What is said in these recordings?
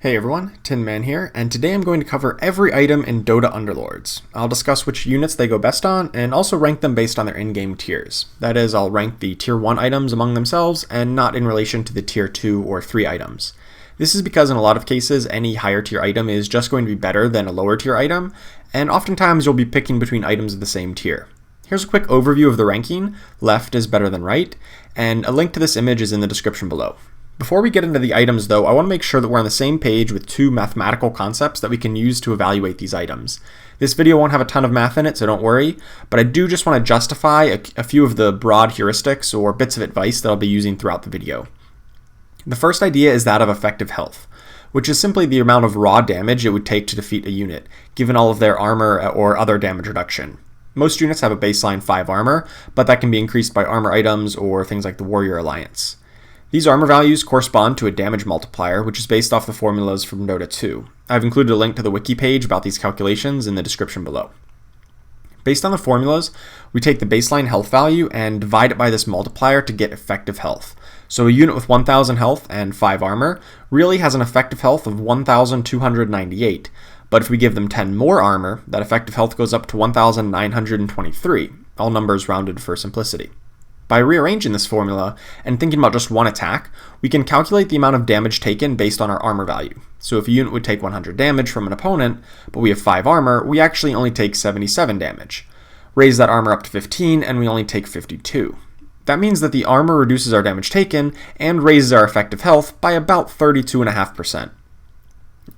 Hey everyone, Tin Man here, and today I'm going to cover every item in Dota Underlords. I'll discuss which units they go best on, and also rank them based on their in-game tiers. That is, I'll rank the Tier 1 items among themselves, and not in relation to the Tier 2 or 3 items. This is because in a lot of cases, any higher tier item is just going to be better than a lower tier item, and oftentimes you'll be picking between items of the same tier. Here's a quick overview of the ranking. Left is better than right, and a link to this image is in the description below. Before we get into the items though, I want to make sure that we're on the same page with two mathematical concepts that we can use to evaluate these items. This video won't have a ton of math in it, so don't worry, but I do just want to justify a few of the broad heuristics or bits of advice that I'll be using throughout the video. The first idea is that of effective health, which is simply the amount of raw damage it would take to defeat a unit, given all of their armor or other damage reduction. Most units have a baseline 5 armor, but that can be increased by armor items or things like the Warrior Alliance. These armor values correspond to a damage multiplier, which is based off the formulas from Dota 2. I've included a link to the wiki page about these calculations in the description below. Based on the formulas, we take the baseline health value and divide it by this multiplier to get effective health. So a unit with 1000 health and 5 armor really has an effective health of 1298, but if we give them 10 more armor, that effective health goes up to 1923, all numbers rounded for simplicity. By rearranging this formula and thinking about just one attack, we can calculate the amount of damage taken based on our armor value. So if a unit would take 100 damage from an opponent, but we have 5 armor, we actually only take 77 damage. Raise that armor up to 15 and we only take 52. That means that the armor reduces our damage taken and raises our effective health by about 32.5%.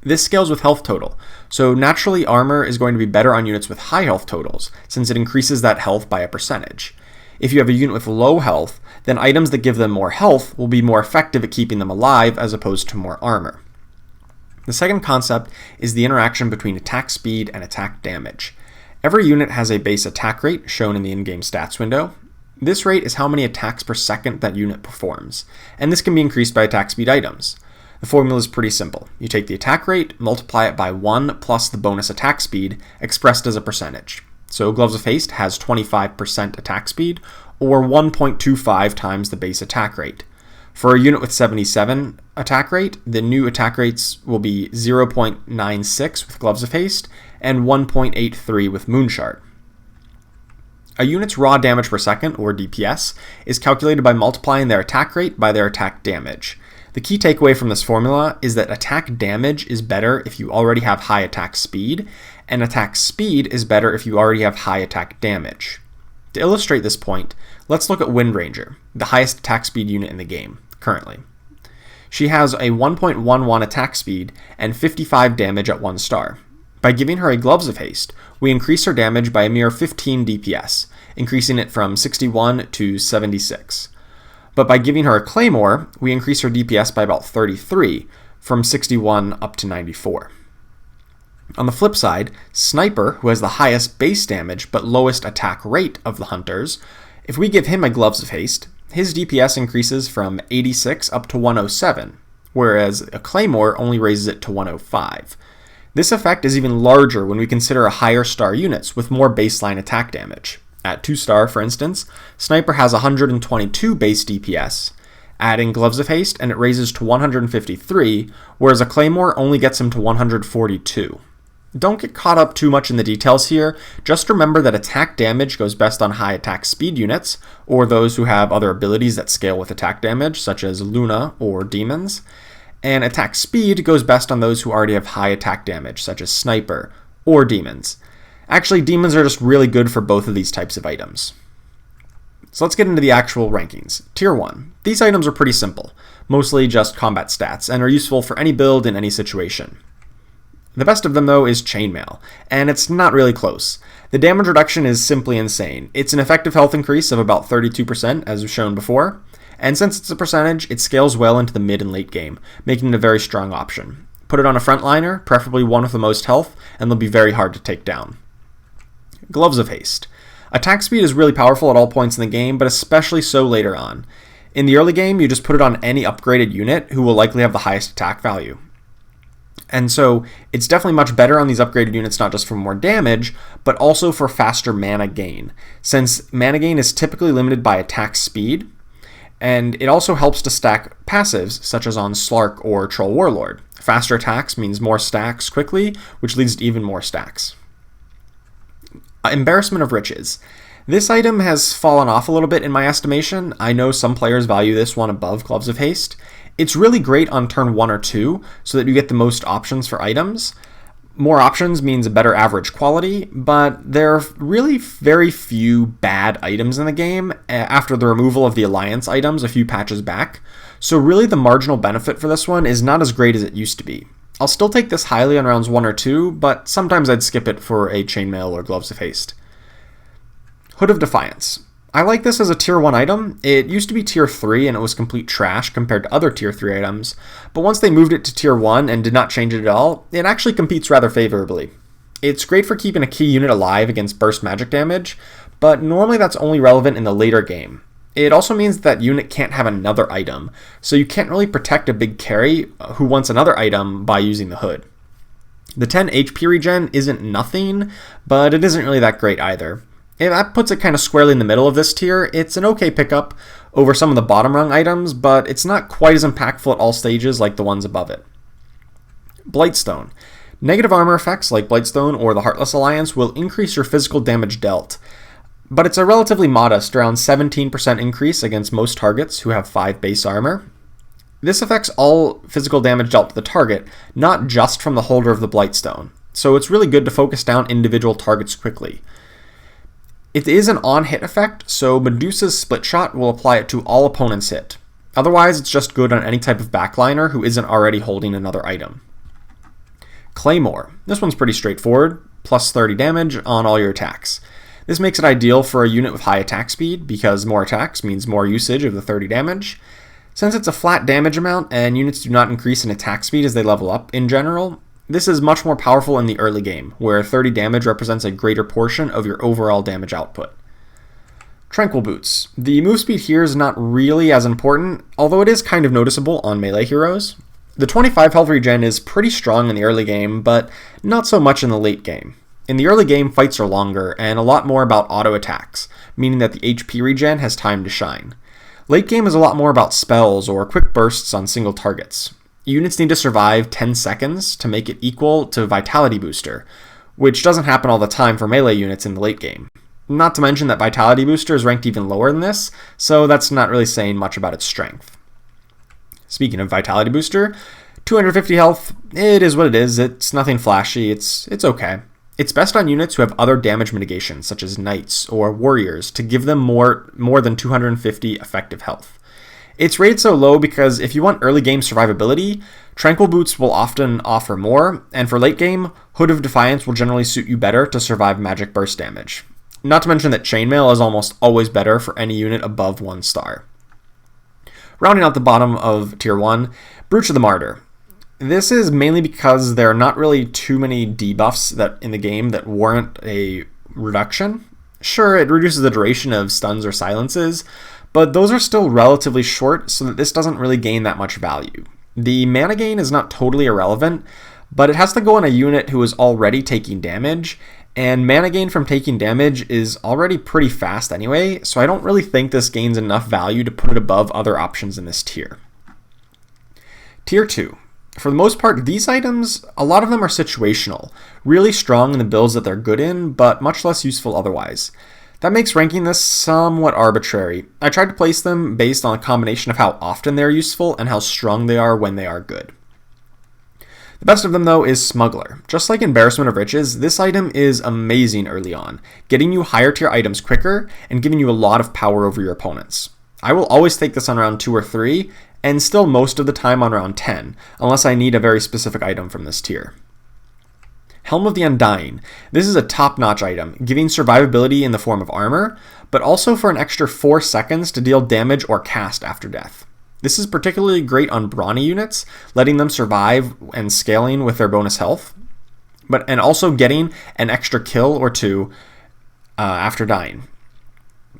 This scales with health total, so naturally armor is going to be better on units with high health totals, since it increases that health by a percentage. If you have a unit with low health, then items that give them more health will be more effective at keeping them alive as opposed to more armor. The second concept is the interaction between attack speed and attack damage. Every unit has a base attack rate shown in the in-game stats window. This rate is how many attacks per second that unit performs, and this can be increased by attack speed items. The formula is pretty simple. You take the attack rate, multiply it by 1 plus the bonus attack speed, expressed as a percentage. So Gloves of Haste has 25% attack speed, or 1.25 times the base attack rate. For a unit with 77 attack rate, the new attack rates will be 0.96 with Gloves of Haste, and 1.83 with Moonshard. A unit's raw damage per second, or DPS, is calculated by multiplying their attack rate by their attack damage. The key takeaway from this formula is that attack damage is better if you already have high attack speed, and attack speed is better if you already have high attack damage. To illustrate this point, let's look at Windranger, the highest attack speed unit in the game, currently. She has a 1.11 attack speed and 55 damage at 1 star. By giving her a Gloves of Haste, we increase her damage by a mere 15 DPS, increasing it from 61 to 76. But by giving her a Claymore, we increase her DPS by about 33, from 61 up to 94. On the flip side, Sniper, who has the highest base damage but lowest attack rate of the hunters, if we give him a Gloves of Haste, his DPS increases from 86 up to 107, whereas a Claymore only raises it to 105. This effect is even larger when we consider higher star units with more baseline attack damage. At 2 star, for instance, Sniper has 122 base DPS. Adding Gloves of Haste and it raises to 153, whereas a Claymore only gets him to 142. Don't get caught up too much in the details here, just remember that attack damage goes best on high attack speed units, or those who have other abilities that scale with attack damage, such as Luna or Demons, and attack speed goes best on those who already have high attack damage, such as Sniper or Demons. Actually, Demons are just really good for both of these types of items. So let's get into the actual rankings. Tier 1. These items are pretty simple, mostly just combat stats, and are useful for any build in any situation. The best of them, though, is Chainmail, and it's not really close. The damage reduction is simply insane. It's an effective health increase of about 32%, as shown before, and since it's a percentage, it scales well into the mid and late game, making it a very strong option. Put it on a frontliner, preferably one with the most health, and they'll be very hard to take down. Gloves of Haste. Attack speed is really powerful at all points in the game, but especially so later on. In the early game, you just put it on any upgraded unit who will likely have the highest attack value. And so it's definitely much better on these upgraded units, not just for more damage, but also for faster mana gain, since mana gain is typically limited by attack speed, and it also helps to stack passives, such as on Slark or Troll Warlord. Faster attacks means more stacks quickly, which leads to even more stacks. Embarrassment of Riches. This item has fallen off a little bit in my estimation. I know some players value this one above Gloves of Haste. It's really great on turn 1 or 2, so that you get the most options for items. More options means a better average quality, but there are really very few bad items in the game after the removal of the Alliance items a few patches back, so really the marginal benefit for this one is not as great as it used to be. I'll still take this highly on rounds 1 or 2, but sometimes I'd skip it for a Chainmail or Gloves of Haste. Hood of Defiance. I like this as a tier 1 item. It used to be tier 3 and it was complete trash compared to other tier 3 items, but once they moved it to tier 1 and did not change it at all, it actually competes rather favorably. It's great for keeping a key unit alive against burst magic damage, but normally that's only relevant in the later game. It also means that unit can't have another item, so you can't really protect a big carry who wants another item by using the hood. The 10 HP regen isn't nothing, but it isn't really that great either. That puts it kind of squarely in the middle of this tier. It's an okay pickup over some of the bottom rung items, but it's not quite as impactful at all stages like the ones above it. Blightstone. Negative armor effects like Blightstone or the Heartless Alliance will increase your physical damage dealt, but it's a relatively modest, around 17% increase against most targets who have 5 base armor. This affects all physical damage dealt to the target, not just from the holder of the Blightstone, so it's really good to focus down individual targets quickly. It is an on-hit effect, so Medusa's Split Shot will apply it to all opponents hit. Otherwise, it's just good on any type of backliner who isn't already holding another item. Claymore. This one's pretty straightforward, plus 30 damage on all your attacks. This makes it ideal for a unit with high attack speed, because more attacks means more usage of the 30 damage. Since it's a flat damage amount, and units do not increase in attack speed as they level up in general, this is much more powerful in the early game, where 30 damage represents a greater portion of your overall damage output. Tranquil Boots. The move speed here is not really as important, although it is kind of noticeable on melee heroes. The 25 health regen is pretty strong in the early game, but not so much in the late game. In the early game, fights are longer, and a lot more about auto attacks, meaning that the HP regen has time to shine. Late game is a lot more about spells or quick bursts on single targets. Units need to survive 10 seconds to make it equal to Vitality Booster, which doesn't happen all the time for melee units in the late game. Not to mention that Vitality Booster is ranked even lower than this, so that's not really saying much about its strength. Speaking of Vitality Booster, 250 health, it is what it is. It's nothing flashy, it's okay. It's best on units who have other damage mitigations, such as Knights or Warriors, to give them more than 250 effective health. It's rated so low because if you want early game survivability, Tranquil Boots will often offer more, and for late game, Hood of Defiance will generally suit you better to survive magic burst damage. Not to mention that Chainmail is almost always better for any unit above 1 star. Rounding out the bottom of Tier 1, Brooch of the Martyr. This is mainly because there are not really too many debuffs that in the game that warrant a reduction. Sure, it reduces the duration of stuns or silences, but those are still relatively short, so that this doesn't really gain that much value. The mana gain is not totally irrelevant, but it has to go on a unit who is already taking damage, and mana gain from taking damage is already pretty fast anyway, so I don't really think this gains enough value to put it above other options in this tier. Tier 2. For the most part, these items, a lot of them are situational, really strong in the builds that they're good in, but much less useful otherwise. That makes ranking this somewhat arbitrary. I tried to place them based on a combination of how often they're useful and how strong they are when they are good. The best of them, though, is Smuggler. Just like Embarrassment of Riches, this item is amazing early on, getting you higher tier items quicker and giving you a lot of power over your opponents. I will always take this on round 2 or 3, and still most of the time on round 10, unless I need a very specific item from this tier. Helm of the Undying. This is a top-notch item, giving survivability in the form of armor, but also for an extra 4 seconds to deal damage or cast after death. This is particularly great on brawny units, letting them survive and scaling with their bonus health, and also getting an extra kill or 2 after dying.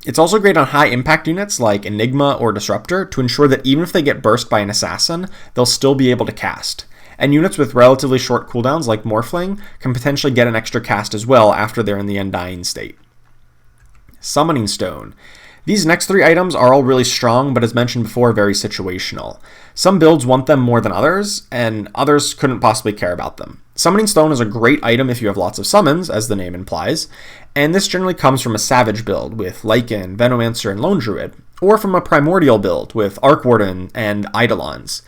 It's also great on high impact units like Enigma or Disruptor to ensure that even if they get burst by an assassin, they'll still be able to cast. And units with relatively short cooldowns like Morphling can potentially get an extra cast as well after they're in the Undying state. Summoning Stone. These next 3 items are all really strong, but as mentioned before, very situational. Some builds want them more than others, and others couldn't possibly care about them. Summoning Stone is a great item if you have lots of summons, as the name implies, and this generally comes from a Savage build with Lycan, Venomancer, and Lone Druid, or from a Primordial build with Arc Warden and Eidolons.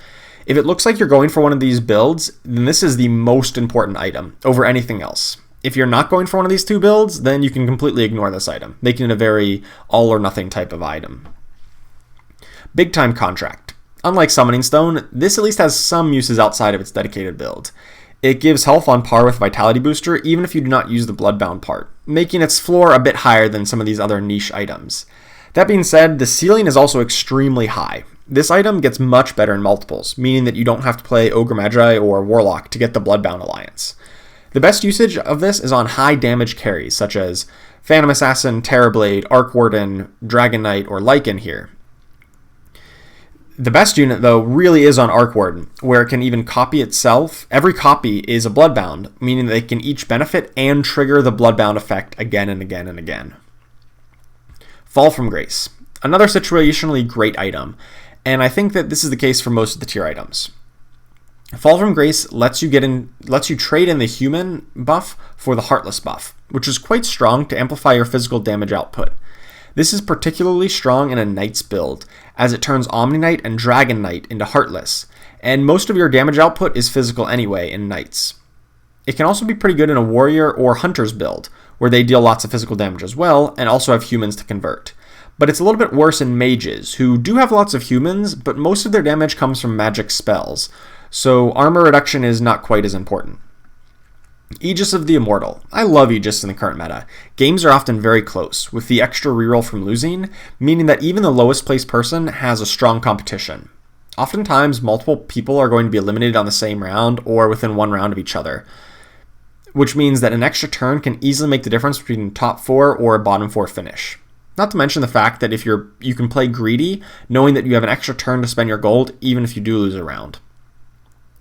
If it looks like you're going for one of these builds, then this is the most important item over anything else. If you're not going for one of these 2 builds, then you can completely ignore this item, making it a very all-or-nothing type of item. Big Time Contract. Unlike Summoning Stone, this at least has some uses outside of its dedicated build. It gives health on par with Vitality Booster even if you do not use the Bloodbound part, making its floor a bit higher than some of these other niche items. That being said, the ceiling is also extremely high. This item gets much better in multiples, meaning that you don't have to play Ogre Magi or Warlock to get the Bloodbound Alliance. The best usage of this is on high damage carries, such as Phantom Assassin, Terrorblade, Arc Warden, Dragon Knight, or Lycan here. The best unit, though, really is on Arc Warden, where it can even copy itself. Every copy is a Bloodbound, meaning they can each benefit and trigger the Bloodbound effect again and again and again. Fall from Grace. Another situationally great item, and I think that this is the case for most of the tier items. Fall from Grace lets you trade in the human buff for the Heartless buff, which is quite strong to amplify your physical damage output. This is particularly strong in a Knight's build, as it turns Omni Knight and Dragon Knight into Heartless, and most of your damage output is physical anyway in Knights. It can also be pretty good in a Warrior or Hunter's build, where they deal lots of physical damage as well, and also have humans to convert. But it's a little bit worse in Mages, who do have lots of humans, but most of their damage comes from magic spells, so armor reduction is not quite as important. Aegis of the Immortal. I love Aegis in the current meta. Games are often very close, with the extra reroll from losing, meaning that even the lowest placed person has a strong competition. Oftentimes, multiple people are going to be eliminated on the same round or within 1 round of each other, which means that an extra turn can easily make the difference between top 4 or a bottom 4 finish. Not to mention the fact that you can play greedy, knowing that you have an extra turn to spend your gold, even if you do lose a round.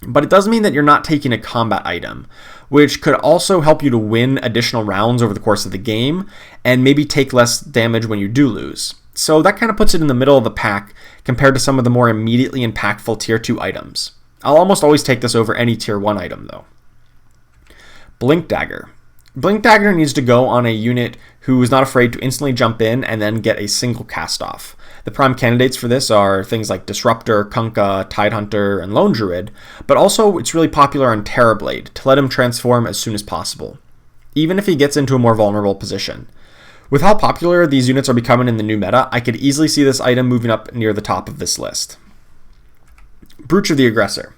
But it does mean that you're not taking a combat item, which could also help you to win additional rounds over the course of the game, and maybe take less damage when you do lose. So that kind of puts it in the middle of the pack compared to some of the more immediately impactful tier 2 items. I'll almost always take this over any tier 1 item though. Blink Dagger. Blink Dagger needs to go on a unit who is not afraid to instantly jump in and then get a single cast off. The prime candidates for this are things like Disruptor, Kunkka, Tidehunter, and Lone Druid, but also it's really popular on Terrorblade to let him transform as soon as possible, even if he gets into a more vulnerable position. With how popular these units are becoming in the new meta, I could easily see this item moving up near the top of this list. Brooch of the Aggressor.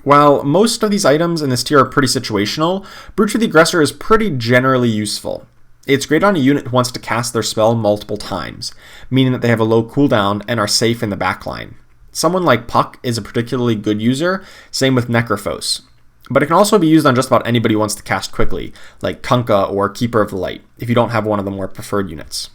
While most of these items in this tier are pretty situational, Brooch of the Aggressor is pretty generally useful. It's great on a unit who wants to cast their spell multiple times, meaning that they have a low cooldown and are safe in the backline. Someone like Puck is a particularly good user, same with Necrophos. But it can also be used on just about anybody who wants to cast quickly, like Kunkka or Keeper of the Light, if you don't have one of the more preferred units.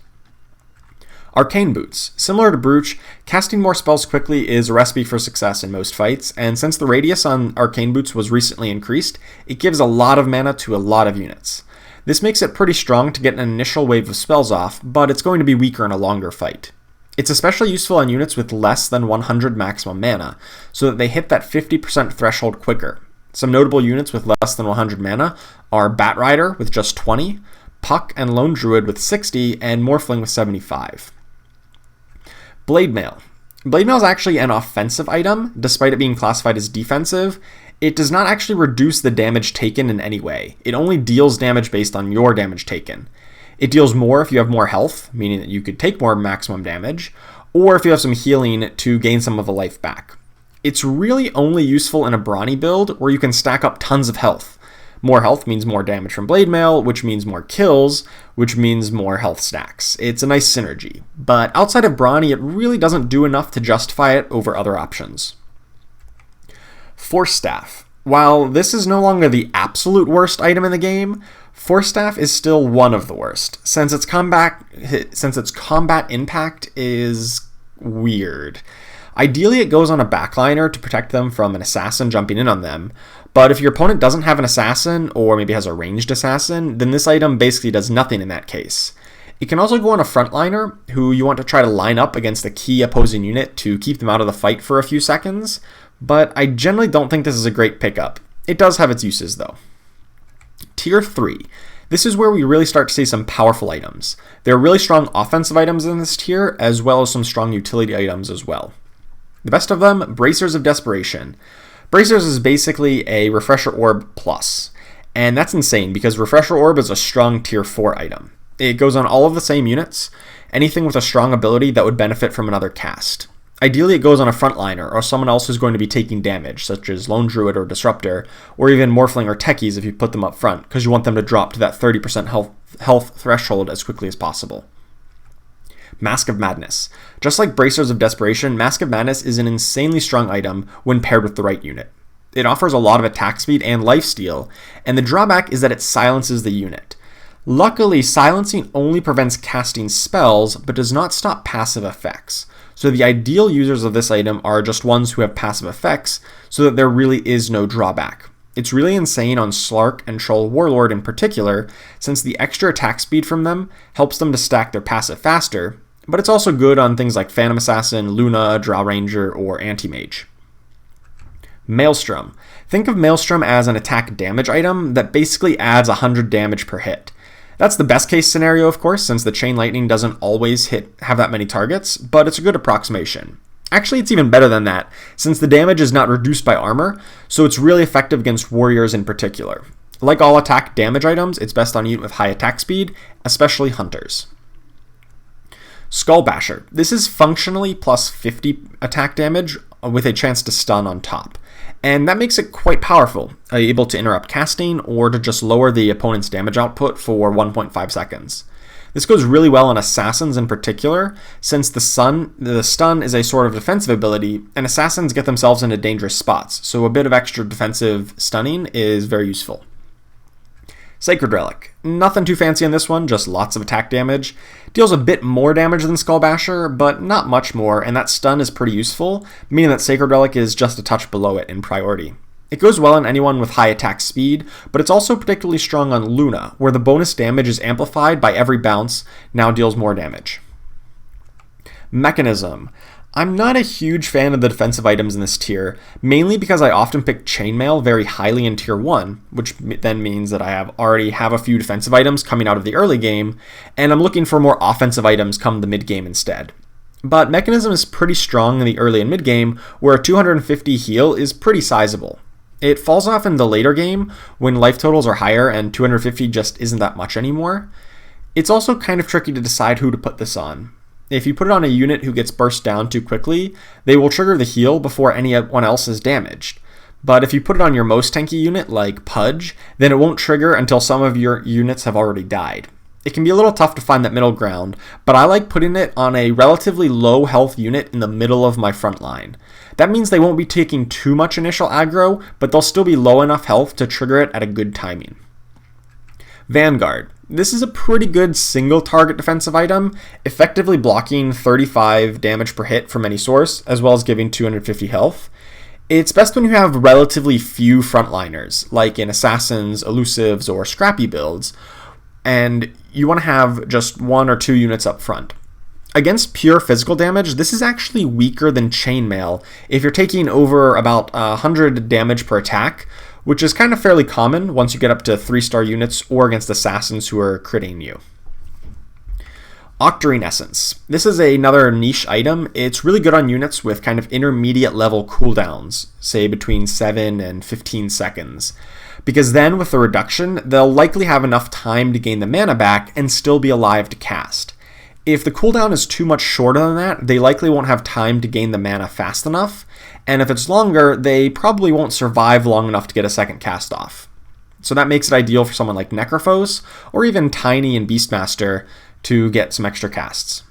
Arcane Boots. Similar to Brooch, casting more spells quickly is a recipe for success in most fights, and since the radius on Arcane Boots was recently increased, it gives a lot of mana to a lot of units. This makes it pretty strong to get an initial wave of spells off, but it's going to be weaker in a longer fight. It's especially useful on units with less than 100 maximum mana, so that they hit that 50% threshold quicker. Some notable units with less than 100 mana are Batrider with just 20, Puck and Lone Druid with 60, and Morphling with 75. Blade Mail. Blade Mail is actually an offensive item, despite it being classified as defensive. It does not actually reduce the damage taken in any way. It only deals damage based on your damage taken. It deals more if you have more health, meaning that you could take more maximum damage, or if you have some healing to gain some of the life back. It's really only useful in a brawny build where you can stack up tons of health. More health means more damage from Blade Mail, which means more kills, which means more health stacks. It's a nice synergy, but outside of brawny, it really doesn't do enough to justify it over other options. Force Staff. While this is no longer the absolute worst item in the game, Force Staff is still one of the worst, since its combat impact is weird. Ideally, it goes on a backliner to protect them from an assassin jumping in on them, but if your opponent doesn't have an assassin, or maybe has a ranged assassin, then this item basically does nothing in that case. It can also go on a frontliner who you want to try to line up against a key opposing unit to keep them out of the fight for a few seconds, but I generally don't think this is a great pickup. It does have its uses though. Tier 3. This is where we really start to see some powerful items. There are really strong offensive items in this tier, as well as some strong utility items as well. The best of them, Bracers of Desperation. Bracers is basically a Refresher Orb plus, and that's insane because Refresher Orb is a strong tier 4 item. It goes on all of the same units, anything with a strong ability that would benefit from another cast. Ideally, it goes on a frontliner or someone else who's going to be taking damage, such as Lone Druid or Disruptor, or even Morphling or Techies if you put them up front, because you want them to drop to that 30% health threshold as quickly as possible. Mask of Madness. Just like Bracers of Desperation, Mask of Madness is an insanely strong item when paired with the right unit. It offers a lot of attack speed and lifesteal, and the drawback is that it silences the unit. Luckily, silencing only prevents casting spells, but does not stop passive effects. So the ideal users of this item are just ones who have passive effects, so that there really is no drawback. It's really insane on Slark and Troll Warlord in particular, since the extra attack speed from them helps them to stack their passive faster, but it's also good on things like Phantom Assassin, Luna, Drow Ranger, or Anti-Mage. Maelstrom. Think of Maelstrom as an attack damage item that basically adds 100 damage per hit. That's the best case scenario, of course, since the Chain Lightning doesn't always have that many targets, but it's a good approximation. Actually, it's even better than that, since the damage is not reduced by armor, so it's really effective against warriors in particular. Like all attack damage items, it's best on a unit with high attack speed, especially hunters. Skull Basher. This is functionally plus 50 attack damage with a chance to stun on top. And that makes it quite powerful, able to interrupt casting or to just lower the opponent's damage output for 1.5 seconds. This goes really well on assassins in particular, since the stun is a sort of defensive ability, and assassins get themselves into dangerous spots, so a bit of extra defensive stunning is very useful. Sacred Relic. Nothing too fancy on this one, just lots of attack damage. Deals a bit more damage than Skull Basher, but not much more, and that stun is pretty useful, meaning that Sacred Relic is just a touch below it in priority. It goes well on anyone with high attack speed, but it's also particularly strong on Luna, where the bonus damage is amplified by every bounce, now deals more damage. Mechanism. I'm not a huge fan of the defensive items in this tier, mainly because I often pick Chainmail very highly in tier 1, which then means that I already have a few defensive items coming out of the early game, and I'm looking for more offensive items come the mid game instead. But Mechanism is pretty strong in the early and mid game, where a 250 heal is pretty sizable. It falls off in the later game, when life totals are higher and 250 just isn't that much anymore. It's also kind of tricky to decide who to put this on. If you put it on a unit who gets burst down too quickly, they will trigger the heal before anyone else is damaged. But if you put it on your most tanky unit, like Pudge, then it won't trigger until some of your units have already died. It can be a little tough to find that middle ground, but I like putting it on a relatively low health unit in the middle of my front line. That means they won't be taking too much initial aggro, but they'll still be low enough health to trigger it at a good timing. Vanguard. This is a pretty good single target defensive item, effectively blocking 35 damage per hit from any source, as well as giving 250 health. It's best when you have relatively few frontliners, like in Assassins, Elusives, or Scrappy builds, and you want to have just 1 or 2 units up front. Against pure physical damage, this is actually weaker than Chainmail if you're taking over about 100 damage per attack, which is kind of fairly common once you get up to 3-star units or against assassins who are critting you. Octarine Essence. This is another niche item. It's really good on units with kind of intermediate level cooldowns, say between 7 and 15 seconds. Because then with the reduction, they'll likely have enough time to gain the mana back and still be alive to cast. If the cooldown is too much shorter than that, they likely won't have time to gain the mana fast enough, and if it's longer, they probably won't survive long enough to get a second cast off. So that makes it ideal for someone like Necrophos, or even Tiny and Beastmaster to get some extra casts.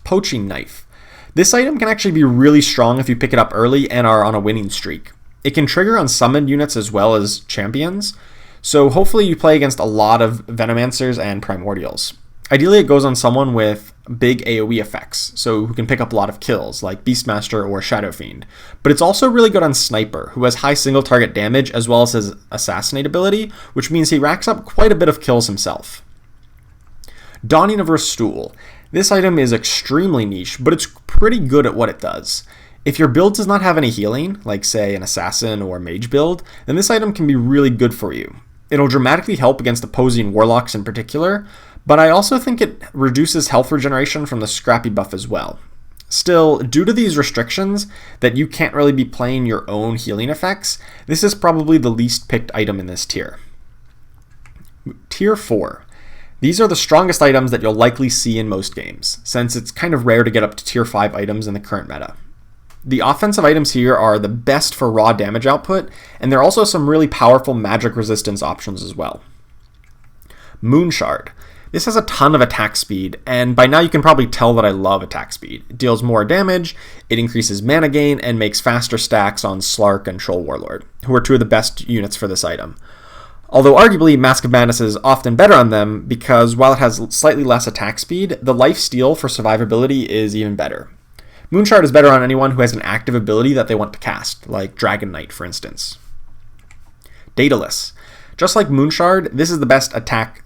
Poaching Knife. This item can actually be really strong if you pick it up early and are on a winning streak. It can trigger on summoned units as well as champions, so hopefully you play against a lot of Venomancers and Primordials. Ideally, it goes on someone with big AoE effects, so who can pick up a lot of kills, like Beastmaster or Shadow Fiend. But it's also really good on Sniper, who has high single target damage as well as his Assassinate ability, which means he racks up quite a bit of kills himself. Dawning of Stool. This item is extremely niche, but it's pretty good at what it does. If your build does not have any healing, like say an assassin or mage build, then this item can be really good for you. It'll dramatically help against opposing warlocks in particular, but I also think it reduces health regeneration from the scrappy buff as well. Still, due to these restrictions that you can't really be playing your own healing effects, this is probably the least picked item in this tier. Tier 4. These are the strongest items that you'll likely see in most games, since it's kind of rare to get up to tier 5 items in the current meta. The offensive items here are the best for raw damage output, and there are also some really powerful magic resistance options as well. Moonshard. This has a ton of attack speed, and by now you can probably tell that I love attack speed. It deals more damage, it increases mana gain, and makes faster stacks on Slark and Troll Warlord, who are two of the best units for this item. Although arguably Mask of Madness is often better on them because while it has slightly less attack speed, the life steal for survivability is even better. Moonshard is better on anyone who has an active ability that they want to cast, like Dragon Knight for instance. Daedalus. Just like Moonshard is the best attack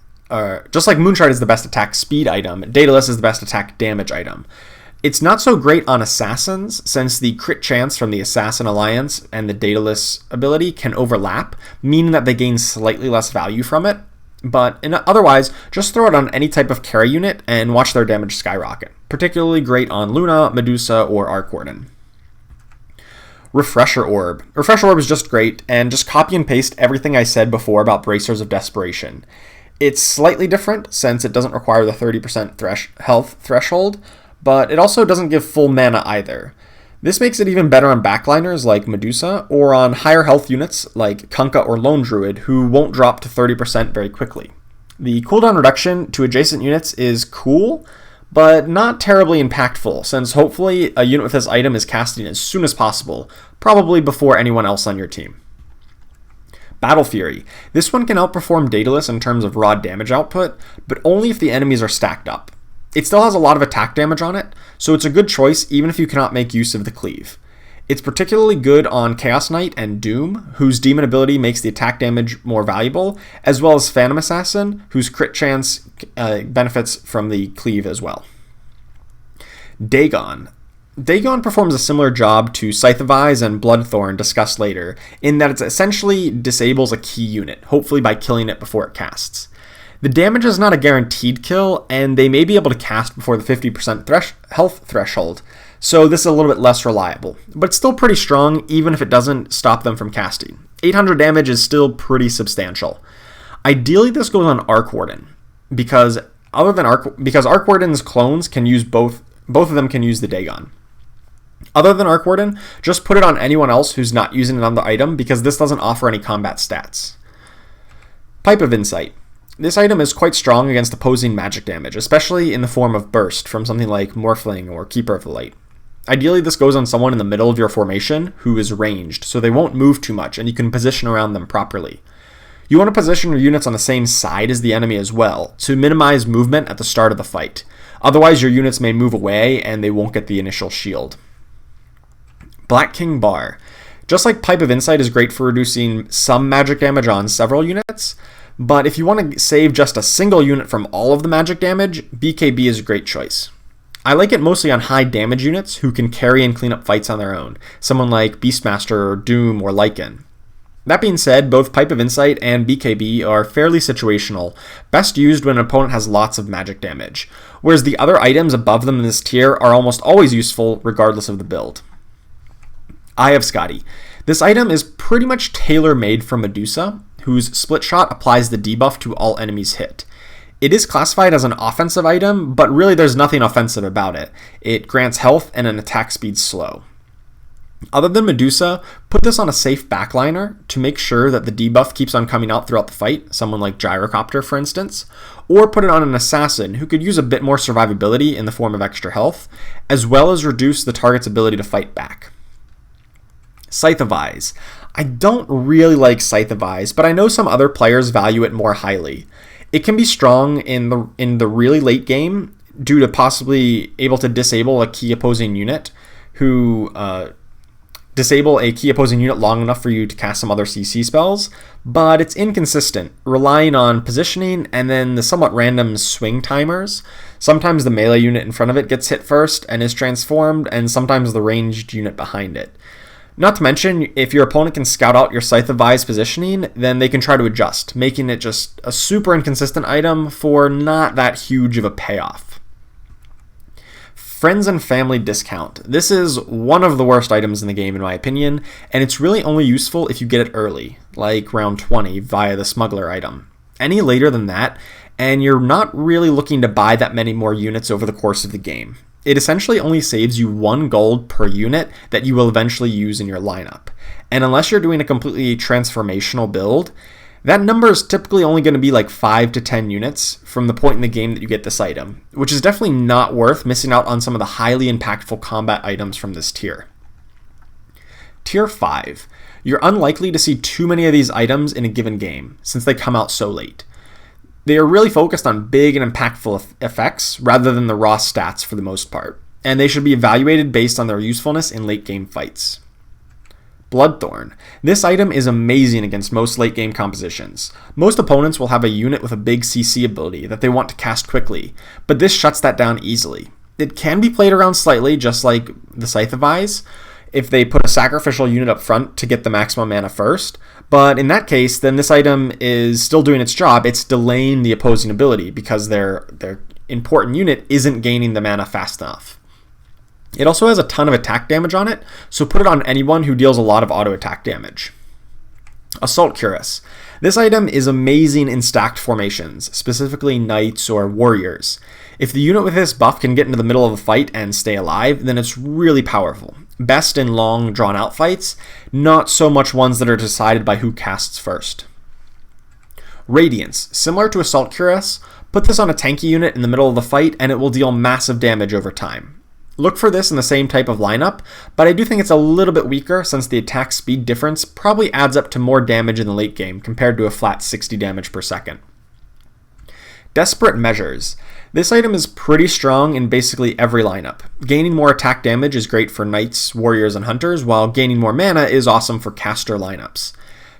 speed item, Daedalus is the best attack damage item. It's not so great on assassins, since the crit chance from the Assassin Alliance and the Daedalus ability can overlap, meaning that they gain slightly less value from it. But otherwise, just throw it on any type of carry unit and watch their damage skyrocket. Particularly great on Luna, Medusa, or Arc Warden. Refresher Orb. Refresher Orb is just great, and just copy and paste everything I said before about Bracers of Desperation. It's slightly different, since it doesn't require the 30% health threshold, but it also doesn't give full mana either. This makes it even better on backliners like Medusa, or on higher health units like Kunkka or Lone Druid, who won't drop to 30% very quickly. The cooldown reduction to adjacent units is cool, but not terribly impactful, since hopefully a unit with this item is casting as soon as possible, probably before anyone else on your team. Battle Fury. This one can outperform Daedalus in terms of raw damage output, but only if the enemies are stacked up. It still has a lot of attack damage on it, so it's a good choice even if you cannot make use of the cleave. It's particularly good on Chaos Knight and Doom, whose demon ability makes the attack damage more valuable, as well as Phantom Assassin, whose crit chance benefits from the cleave as well. Dagon. Dagon performs a similar job to Scythe of Eyes and Bloodthorn discussed later, in that it essentially disables a key unit, hopefully by killing it before it casts. The damage is not a guaranteed kill, and they may be able to cast before the 50% health threshold, so this is a little bit less reliable, but it's still pretty strong even if it doesn't stop them from casting. 800 damage is still pretty substantial. Ideally this goes on Arc Warden, because Arc Warden's clones can use both of them can use the Dagon. Other than Arc Warden, just put it on anyone else who's not using it on the item, because this doesn't offer any combat stats. Pipe of Insight. This item is quite strong against opposing magic damage, especially in the form of burst from something like Morphling or Keeper of the Light. Ideally, this goes on someone in the middle of your formation who is ranged, so they won't move too much and you can position around them properly. You want to position your units on the same side as the enemy as well, to minimize movement at the start of the fight. Otherwise, your units may move away and they won't get the initial shield. Black King Bar. Just like Pipe of Insight is great for reducing some magic damage on several units, but if you want to save just a single unit from all of the magic damage, BKB is a great choice. I like it mostly on high damage units who can carry and clean up fights on their own, someone like Beastmaster or Doom or Lycan. That being said, both Pipe of Insight and BKB are fairly situational, best used when an opponent has lots of magic damage, whereas the other items above them in this tier are almost always useful regardless of the build. Eye of Skadi. This item is pretty much tailor-made for Medusa, whose split shot applies the debuff to all enemies hit. It is classified as an offensive item, but really there's nothing offensive about it. It grants health and an attack speed slow. Other than Medusa, put this on a safe backliner to make sure that the debuff keeps on coming out throughout the fight, someone like Gyrocopter for instance, or put it on an assassin who could use a bit more survivability in the form of extra health, as well as reduce the target's ability to fight back. Scythe of Eyes. I don't really like Scythe of Eyes, but I know some other players value it more highly. It can be strong in the really late game due to possibly able to disable a key opposing unit who disable a key opposing unit long enough for you to cast some other CC spells, but it's inconsistent, relying on positioning and then the somewhat random swing timers. Sometimes the melee unit in front of it gets hit first and is transformed, and sometimes the ranged unit behind it. Not to mention, if your opponent can scout out your Scythe of Vi's positioning, then they can try to adjust, making it just a super inconsistent item for not that huge of a payoff. Friends and Family Discount. This is one of the worst items in the game in my opinion, and it's really only useful if you get it early, like round 20 via the Smuggler item. Any later than that, and you're not really looking to buy that many more units over the course of the game. It essentially only saves you 1 gold per unit that you will eventually use in your lineup. And unless you're doing a completely transformational build, that number is typically only going to be like 5 to 10 units from the point in the game that you get this item, which is definitely not worth missing out on some of the highly impactful combat items from this tier. Tier 5. You're unlikely to see too many of these items in a given game, since they come out so late. They are really focused on big and impactful effects rather than the raw stats for the most part, and they should be evaluated based on their usefulness in late game fights. Bloodthorn. This item is amazing against most late game compositions. Most opponents will have a unit with a big CC ability that they want to cast quickly, but this shuts that down easily. It can be played around slightly, just like the Scythe of Vi's, if they put a sacrificial unit up front to get the maximum mana first, but in that case, then this item is still doing its job. It's delaying the opposing ability because their important unit isn't gaining the mana fast enough. It also has a ton of attack damage on it, so put it on anyone who deals a lot of auto attack damage. Assault Cuirass. This item is amazing in stacked formations, specifically knights or warriors. If the unit with this buff can get into the middle of a fight and stay alive, then it's really powerful. Best in long, drawn-out fights, not so much ones that are decided by who casts first. Radiance. Similar to Assault Cuirass, put this on a tanky unit in the middle of the fight and it will deal massive damage over time. Look for this in the same type of lineup, but I do think it's a little bit weaker since the attack speed difference probably adds up to more damage in the late game compared to a flat 60 damage per second. Desperate Measures. This item is pretty strong in basically every lineup. Gaining more attack damage is great for knights, warriors, and hunters, while gaining more mana is awesome for caster lineups.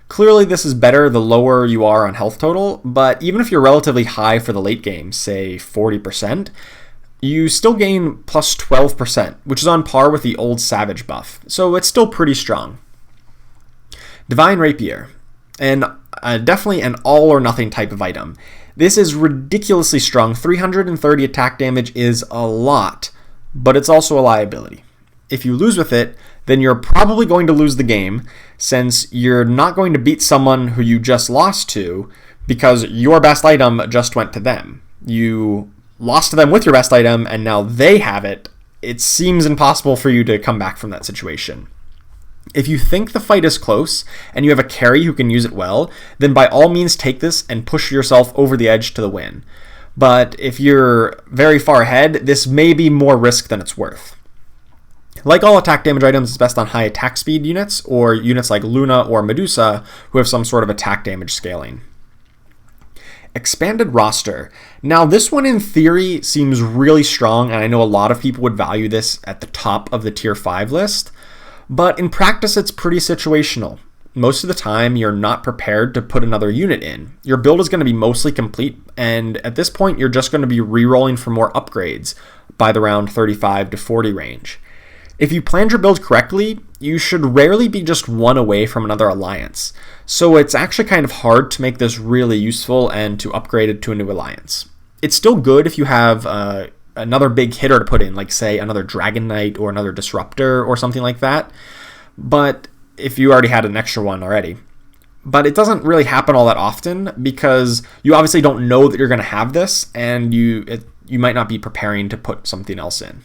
Clearly this is better the lower you are on health total, but even if you're relatively high for the late game, say 40%, you still gain plus 12%, which is on par with the old Savage buff, so it's still pretty strong. Divine Rapier, and definitely an all or nothing type of item. This is ridiculously strong. 330 attack damage is a lot, but it's also a liability. If you lose with it, then you're probably going to lose the game, since you're not going to beat someone who you just lost to because your best item just went to them. You lost to them with your best item, and now they have it. It seems impossible for you to come back from that situation. If you think the fight is close and you have a carry who can use it well, then by all means take this and push yourself over the edge to the win. But if you're very far ahead, this may be more risk than it's worth. Like all attack damage items, it's best on high attack speed units or units like Luna or Medusa who have some sort of attack damage scaling. Expanded Roster. Now this one in theory seems really strong, and I know a lot of people would value this at the top of the tier 5 list. But in practice, it's pretty situational. Most of the time, you're not prepared to put another unit in. Your build is going to be mostly complete, and at this point, you're just going to be re-rolling for more upgrades by the round 35 to 40 range. If you planned your build correctly, you should rarely be just one away from another alliance. So it's actually kind of hard to make this really useful and to upgrade it to a new alliance. It's still good if you have another big hitter to put in, like say another Dragon Knight or another Disruptor or something like that. But if you already had an extra one already. But it doesn't really happen all that often because you obviously don't know that you're going to have this, and you might not be preparing to put something else in.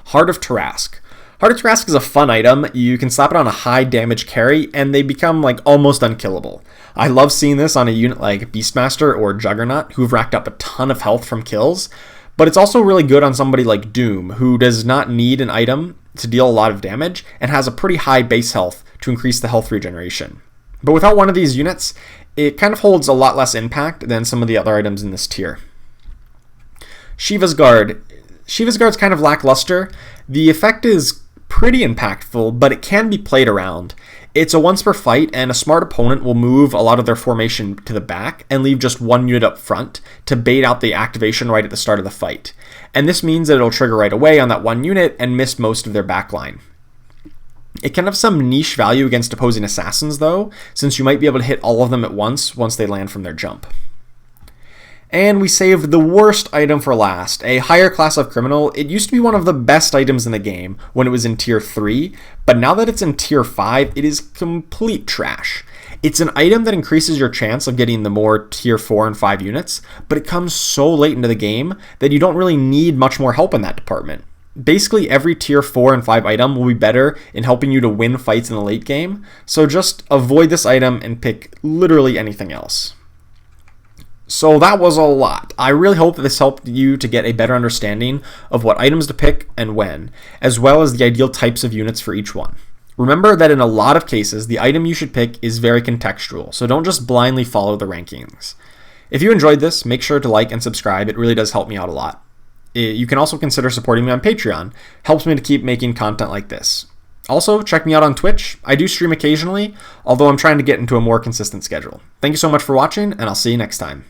Heart of Tarrasque. Heart of Tarrasque is a fun item. You can slap it on a high damage carry and they become like almost unkillable. I love seeing this on a unit like Beastmaster or Juggernaut who've racked up a ton of health from kills, but it's also really good on somebody like Doom who does not need an item to deal a lot of damage and has a pretty high base health to increase the health regeneration. But without one of these units, it kind of holds a lot less impact than some of the other items in this tier. Shiva's Guard. Shiva's Guard's kind of lackluster. The effect is pretty impactful, but it can be played around. It's a once per fight, and a smart opponent will move a lot of their formation to the back and leave just one unit up front to bait out the activation right at the start of the fight. And this means that it'll trigger right away on that one unit and miss most of their backline. It can have some niche value against opposing assassins though, since you might be able to hit all of them at once they land from their jump. And we saved the worst item for last, a higher class of criminal. It used to be one of the best items in the game when it was in tier 3, but now that it's in tier 5, it is complete trash. It's an item that increases your chance of getting the more tier 4 and 5 units, but it comes so late into the game that you don't really need much more help in that department. Basically, every tier 4 and 5 item will be better in helping you to win fights in the late game, so just avoid this item and pick literally anything else. So that was a lot. I really hope that this helped you to get a better understanding of what items to pick and when, as well as the ideal types of units for each one. Remember that in a lot of cases, the item you should pick is very contextual, so don't just blindly follow the rankings. If you enjoyed this, make sure to like and subscribe. It really does help me out a lot. You can also consider supporting me on Patreon. Helps me to keep making content like this. Also, check me out on Twitch. I do stream occasionally, although I'm trying to get into a more consistent schedule. Thank you so much for watching, and I'll see you next time.